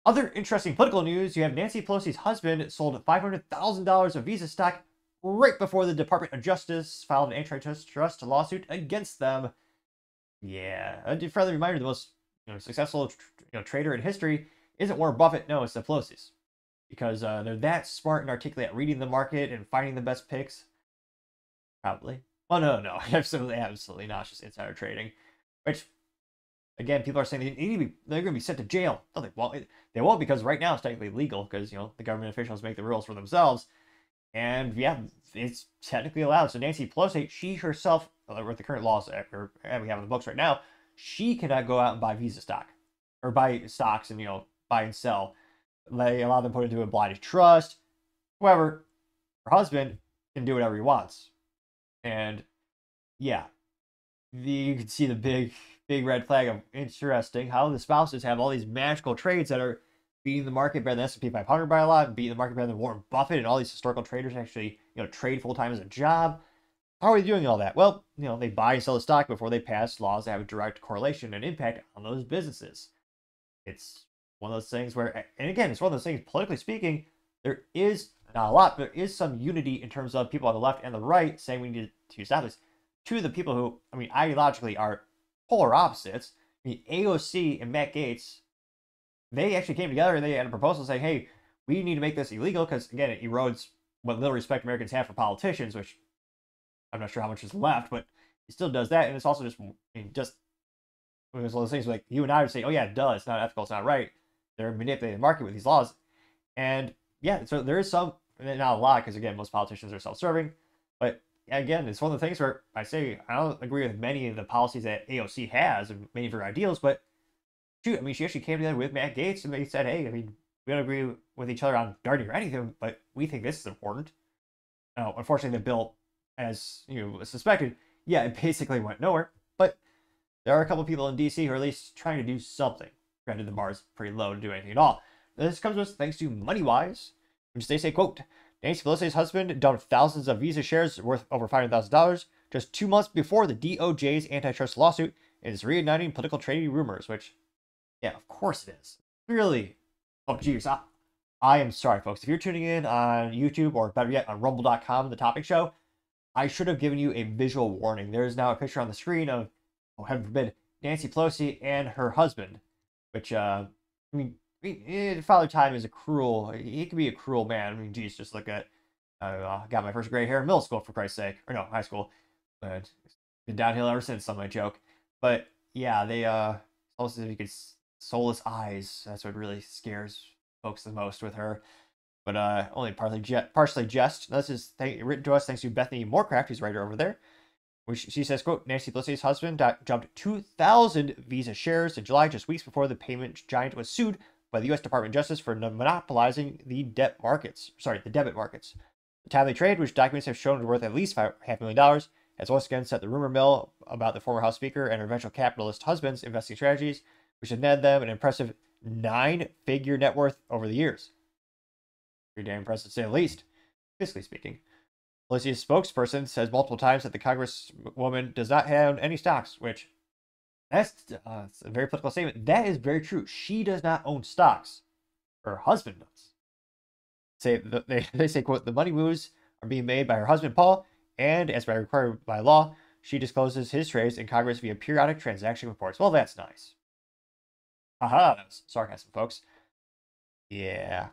Other interesting political news, you have Nancy Pelosi's husband sold $500,000 of Visa stock right before the Department of Justice filed an antitrust lawsuit against them. Yeah, a friendly reminder: the most successful trader in history isn't Warren Buffett. No, it's the Pelosi's, because they're that smart and articulate at reading the market and finding the best picks. Probably. Oh no, absolutely not. It's just insider trading, which again, people are saying they're going to be sent to jail. No, they won't, because right now it's technically legal because the government officials make the rules for themselves, and yeah, it's technically allowed. So Nancy Pelosi, she herself, with the current laws that we have in the books right now, she cannot go out and buy Visa stock or buy stocks and buy and sell. They allow them to put into a blind trust. However, her husband can do whatever he wants, and yeah, you can see the big red flag of interesting how the spouses have all these magical trades that are beating the market better than S&P 500 by a lot, and beating the market better than Warren Buffett and all these historical traders actually trade full time as a job. How are they doing all that? Well, they buy and sell the stock before they pass laws that have a direct correlation and impact on those businesses. It's one of those things where, and again, it's one of those things, politically speaking, there is not a lot, but there is some unity in terms of people on the left and the right saying we need to stop this. Two of the people who, ideologically are polar opposites, AOC and Matt Gaetz, they actually came together and they had a proposal saying, hey, we need to make this illegal because, again, it erodes what little respect Americans have for politicians, which I'm not sure how much is left, but it still does that. And it's also just one of those things like you and I would say, oh yeah, it does. It's not ethical. It's not right. They're manipulating the market with these laws. And yeah, so there is some, not a lot, because again, most politicians are self-serving, but again, it's one of the things where I say I don't agree with many of the policies that AOC has and many of her ideals, but shoot, she actually came together with Matt Gaetz and they said, hey, we don't agree with each other on darn near anything, but we think this is important. Now, unfortunately, the bill, as suspected, yeah, it basically went nowhere, but there are a couple people in DC who are at least trying to do something. Granted, the bar is pretty low to do anything at all. This comes to us thanks to MoneyWise, which they say, quote, Nancy Pelosi's husband dumped thousands of Visa shares worth over $500,000 just 2 months before the DOJ's antitrust lawsuit and is reigniting political trading rumors, which, yeah, of course it is. Really? Oh, geez. I am sorry, folks. If you're tuning in on YouTube, or better yet, on rumble.com, the topic show, I should have given you a visual warning. There is now a picture on the screen of, oh, heaven forbid, Nancy Pelosi and her husband, which, Father Time is he can be a cruel man. Geez, just look at, got my first gray hair in middle school, for Christ's sake. Or no, high school. But it's been downhill ever since, some might joke. But yeah, they, almost as if you could soulless eyes. That's what really scares folks the most with her. But only partially jest. This is written to us thanks to Bethany Morecraft, who's writer over there. Which she says, quote, Nancy Pelosi's husband jumped 2,000 Visa shares in July, just weeks before the payment giant was sued by the U.S. Department of Justice for monopolizing the debt markets. The debit markets. The timely trade, which documents have shown worth at least $500,000, has once again set the rumor mill about the former House Speaker and her venture capitalist husband's investing strategies, which have netted them an impressive 9-figure net worth over the years. Pretty damn impressive, to say the least, fiscally speaking. Pelosi's spokesperson says multiple times that the Congresswoman does not have any stocks, which that's a very political statement. That is very true. She does not own stocks. Her husband does. They say, quote, the money moves are being made by her husband, Paul, and as required by law, she discloses his trades in Congress via periodic transaction reports. Well, that's nice. Haha, that was sarcasm, folks. Yeah.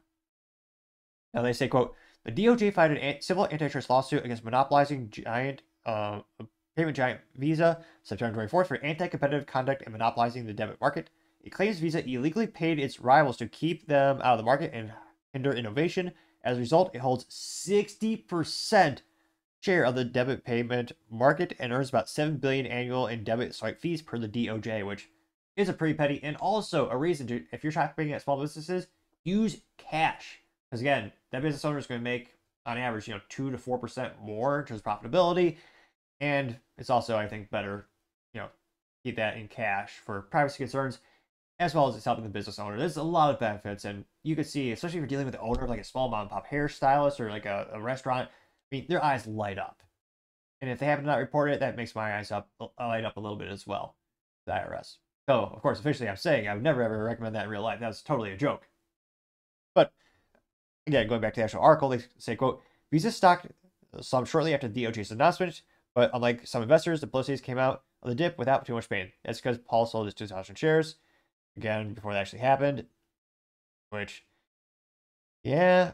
Now they say, quote, the DOJ filed a civil antitrust lawsuit against monopolizing payment giant Visa September 24th for anti-competitive conduct and monopolizing the debit market. It claims Visa illegally paid its rivals to keep them out of the market and hinder innovation. As a result, it holds 60% share of the debit payment market and earns about $7 billion annual in debit swipe fees per the DOJ, which is a pretty petty, and also a reason to, if you're shopping at small businesses, use cash. Because again, that business owner is going to make, on average, 2 to 4% more in terms of profitability. And it's also, I think, better, keep that in cash for privacy concerns, as well as it's helping the business owner. There's a lot of benefits, and you could see, especially if you're dealing with the owner of like a small mom and pop hairstylist or like a restaurant, their eyes light up. And if they happen to not report it, that makes my eyes light up a little bit as well, the IRS. So, of course, officially I'm saying I would never ever recommend that in real life. That's totally a joke. But again, going back to the actual article, they say, quote, Visa stock some shortly after the DOJ's announcement, but unlike some investors, the Pelosi's came out of the dip without too much pain. That's because Paul sold his 2,000 shares, again, before that actually happened, which, yeah,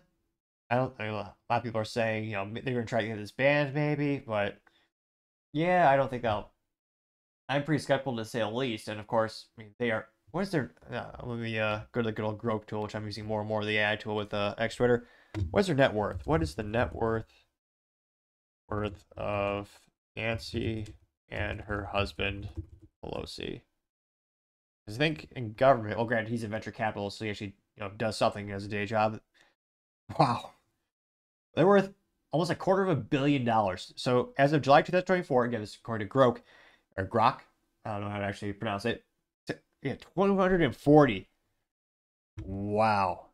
I mean, a lot of people are saying, they're going to try to get this banned maybe, but yeah, I don't think they'll. I'm pretty skeptical to say the least, and of course, I mean, they are. What is their? Let me go to the good old Grok tool, which I'm using more and more of the AI tool with X Twitter. What is their net worth? What is the net worth of Nancy and her husband Pelosi? Because I think in government, well, granted, he's a venture capitalist, so he actually does something as a day job. Wow, they're worth almost $250 million. So as of July 2024, again, this is according to Grok or Grok. I don't know how to actually pronounce it. Yeah, 240. Wow.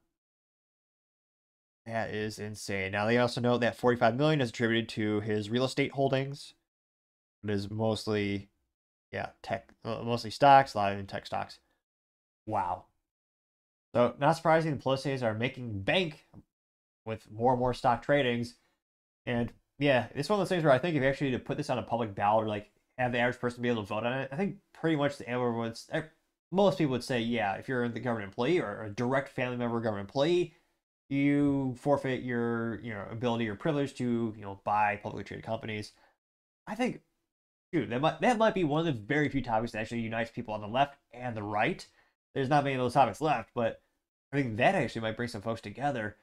That is insane. Now they also note that 45 million is attributed to his real estate holdings. It is mostly, tech, mostly stocks, a lot of tech stocks. Wow. So not surprising, the Pelosi's are making bank with more and more stock tradings. And yeah, it's one of those things where I think if you actually need to put this on a public ballot or like have the average person be able to vote on it, I think pretty much most people would say, yeah, if you're the government employee or a direct family member of a government employee, you forfeit your ability or privilege to buy publicly traded companies. I think, dude, that might be one of the very few topics that actually unites people on the left and the right. There's not many of those topics left, but I think that actually might bring some folks together.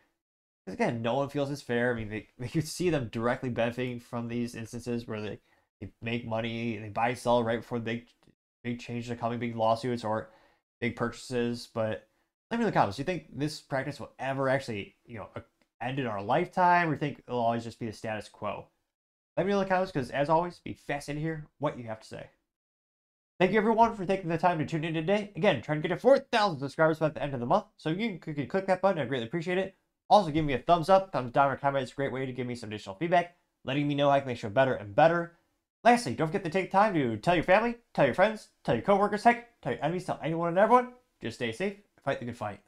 Because again, no one feels it's fair. I mean, they could see them directly benefiting from these instances where they make money and they buy and sell right before the big changes are coming, big lawsuits or big purchases. But let me know in the comments. Do you think this practice will ever actually, end in our lifetime, or think it'll always just be the status quo? Let me know in the comments, because as always, be fascinated to hear what you have to say. Thank you everyone for taking the time to tune in today. Again, trying to get to 4,000 subscribers by the end of the month. So you can click that button. I greatly appreciate it. Also, give me a thumbs up, thumbs down, or comment. It's a great way to give me some additional feedback, letting me know how I can make the show better and better. Lastly, don't forget to take time to tell your family, tell your friends, tell your coworkers, heck, tell your enemies, tell anyone and everyone. Just stay safe, fight the good fight.